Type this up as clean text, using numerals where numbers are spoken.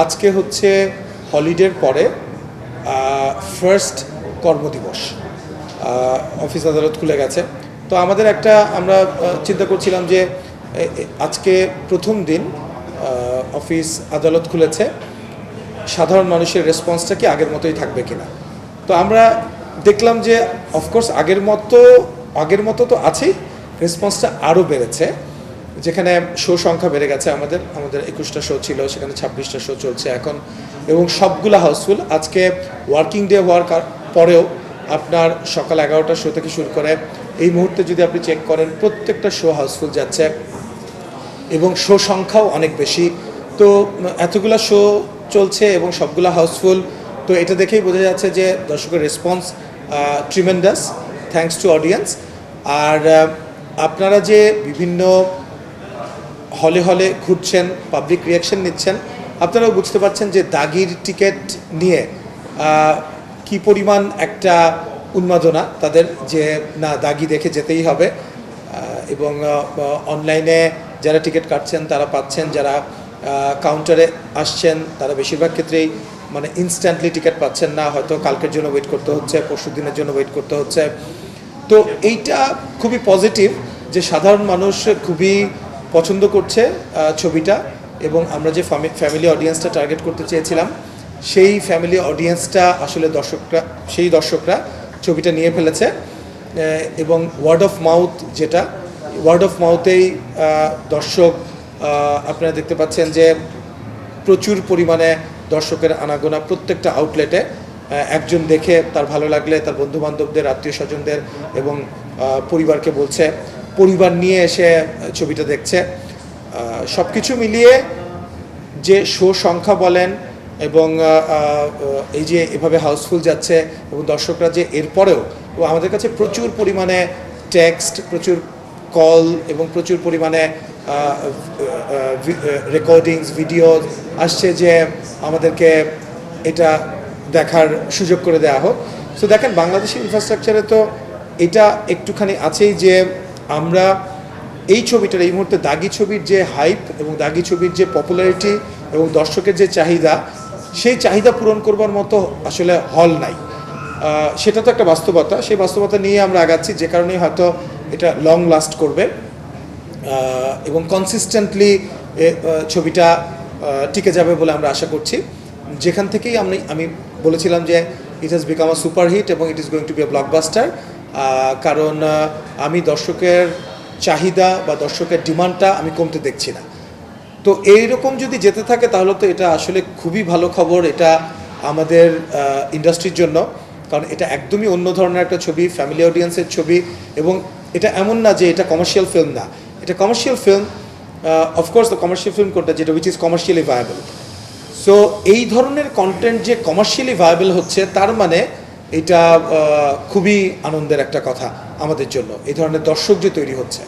আজকে হচ্ছে হলিডের পরে ফার্স্ট কর্মদিবস, অফিস আদালত খুলে গেছে। তো আমাদের আমরা চিন্তা করছিলাম যে আজকে প্রথম দিন অফিস আদালত খুলেছে, সাধারণ মানুষের রেসপন্সটা কি আগের মতোই থাকবে কিনা। তো আমরা দেখলাম যে অফকোর্স আগের মতো তো আছেই, রেসপন্সটা আরও বেড়েছে। যেখানে শো সংখ্যা বেড়ে গেছে, আমাদের 21টা শো ছিল, সেখানে 26টা শো চলছে এখন, এবং সবগুলো হাউসফুল। আজকে ওয়ার্কিং ডে হওয়ার পরেও আপনার সকাল 11টার শো থেকে শুরু করে এই মুহূর্তে যদি আপনি চেক করেন প্রত্যেকটা শো হাউসফুল যাচ্ছে এবং শো সংখ্যাও অনেক বেশি। তো এতগুলো শো চলছে এবং সবগুলো হাউসফুল, তো এটা দেখেই বোঝা যাচ্ছে যে দর্শকের response tremendous, thanks to audience. আর আপনারা যে বিভিন্ন হলে হলে ঘুরছেন, পাবলিক রিয়াকশন নিচ্ছেন, আপনারাও বুঝতে পারছেন যে দাগির টিকিট নিয়ে কি পরিমাণ একটা উন্মাদনা তাদের, যে না দাগি দেখে যেতেই হবে। এবং অনলাইনে যারা টিকিট কাটছেন তারা পাচ্ছেন, যারা কাউন্টারে আসছেন তারা বেশিরভাগ ক্ষেত্রেই মানে ইনস্ট্যান্টলি টিকিট পাচ্ছেন না, হয়তো কালকের জন্য ওয়েট করতে হচ্ছে, পরশু দিনের জন্য ওয়েট করতে হচ্ছে। তো এইটা খুবই পজিটিভ যে সাধারণ মানুষ খুবই পছন্দ করছে ছবিটা, এবং আমরা যে ফ্যামিলি অডিয়েন্সটা টার্গেট করতে চেয়েছিলাম সেই ফ্যামিলি অডিয়েন্সটা আসলে দর্শকরা ছবিটা নিয়ে ফেলেছে। এবং ওয়ার্ড অফ মাউথেই দর্শক, আপনারা দেখতে পাচ্ছেন যে প্রচুর পরিমাণে দর্শকের আনাগোনা প্রত্যেকটা আউটলেটে। একজন দেখে তার ভালো লাগলে তার বন্ধুবান্ধবদের, আত্মীয় স্বজনদের এবং পরিবারকে বলছে, পরিবার নিয়ে এসে ছবিটা দেখছে। সব কিছু মিলিয়ে যে শো সংখ্যা বলেন এবং এই যে এভাবে হাউসফুল যাচ্ছে এবং দর্শকরা যে এরপরেও আমাদের কাছে প্রচুর পরিমাণে টেক্সট, প্রচুর কল এবং প্রচুর পরিমাণে রেকর্ডিংস, ভিডিও আসছে যে আমাদেরকে এটা দেখার সুযোগ করে দেওয়া হোক। সো দেখেন, বাংলাদেশি ইনফ্রাস্ট্রাকচারে তো এটা একটুখানি আছেই যে আমরা এই ছবিটার, এই মুহূর্তে দাগি ছবির যে হাইপ এবং দাগি ছবির যে পপুলারিটি এবং দর্শকের যে চাহিদা, সেই চাহিদা পূরণ করবার মতো আসলে হল নাই। সেটা তো একটা বাস্তবতা, সেই বাস্তবতা নিয়ে আমরা আগাচ্ছি, যে কারণেই হয়তো এটা লং লাস্ট করবে এবং কনসিস্টেন্টলি ছবিটা টিকে যাবে বলে আমরা আশা করছি। যেখান থেকেই আমি বলেছিলাম যে it has become a superhit এবং it is going to be a blockbuster, কারণ আমি দর্শকের চাহিদা বা দর্শকের ডিমান্ডটা আমি কমতে দেখছি না। তো এইরকম যদি যেতে থাকে তাহলে তো এটা আসলে খুবই ভালো খবর এটা আমাদের ইন্ডাস্ট্রির জন্য, কারণ এটা একদমই অন্য ধরনের একটা ছবি, ফ্যামিলি অডিয়েন্সের ছবি। এবং এটা এমন না যে এটা কমার্শিয়াল ফিল্ম না, এটা commercial film. Of course the commercial film কোনটা, যেটা which is commercially viable. So এই ধরনের কন্টেন্ট যে কমার্শিয়ালি ভায়াবল হচ্ছে, তার মানে এটা খুবই আনন্দের একটা কথা আমাদের জন্য, এই ধরনের দর্শক যে তৈরি হচ্ছে।